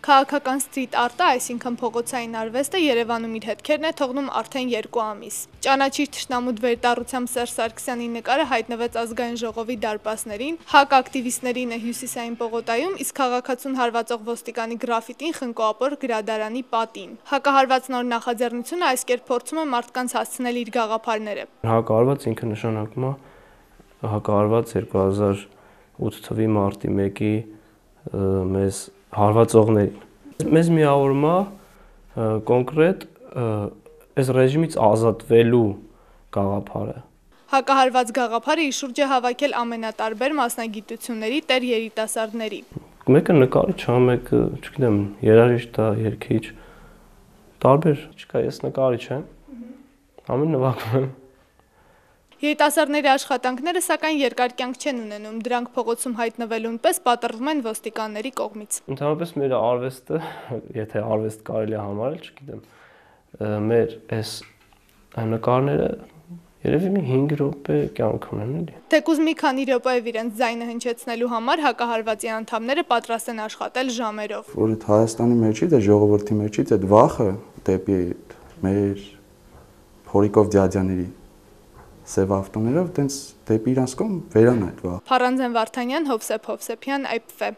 Քաղաքական սթրիթ արտը, այսինքն փողոցային արվեստը Երևանում իր հետքերն է թողնում արդեն 2 ամիս։ Ճանաչիր թշնամուդ վերտառությամբ Սերժ Սարգսյանի նկարը հայտնվեց Ազգային ժողովի դարպասներին, ՀԱԿ ակտիվիստներին է Հյուսիսային պողոտայում, իսկ քաղաքացուն հարվածող ոստիկանի գրաֆիտին խնկո-ապոր գրադարանի պատին։ Հակահարված նոր նախաձեռնությունը այս կերպ փորձում է մարդկանց հասցնել իր գաղափարները։ Հակահարված ինքը նշանակում է հակահարված 2008 թվականի մարտի 1-ի մեզ հարվածողներին։ Մեզ միավորում է կոնկրետ այս ռեժիմից ազատվելու գաղափարը։ Հակահարված գաղափարը իր շուրջ է հավաքել ամենատարբեր մասնագիտությունների տեր երիտասարդների։ Մեկը նկարիչ է, մեկը, չգիտեմ, երաժիշտ է, երգիչ, տարբեր, չկա, ես նկարիչ եմ, ամեն նվագում եմ։ Երիտասարդների աշխատանքները սակայն երկար կյանք չեն ունենում, դրանք փողոցում հայտնվելուն պես պատռվում են ոստիկանների կողմից։ Ընդհանրապես մեր արվեստը, եթե արվեստ կարելի է համարել, չգիտեմ, մեր այս նկարները երևի մի 5 րոպե կյանք ունեն, էլի։ Թեկուզ մի քանի րոպեև իրենց ձայնը հնչեցնելու համար հակահարվածի անդամները պատրաստ են աշխատել ժամերով։ Որ այդ Հայաստանի մեջից, այդ ժողովրդի մեջից այդ վախը դեպի մեր փորիկով դյադյաների սև ավտոներով տենց դեպի իրանց կողմ վերանա այդ վախ։ Փառանձեն Վարդանյան, Հովսեփ Հովսեփյան, IPV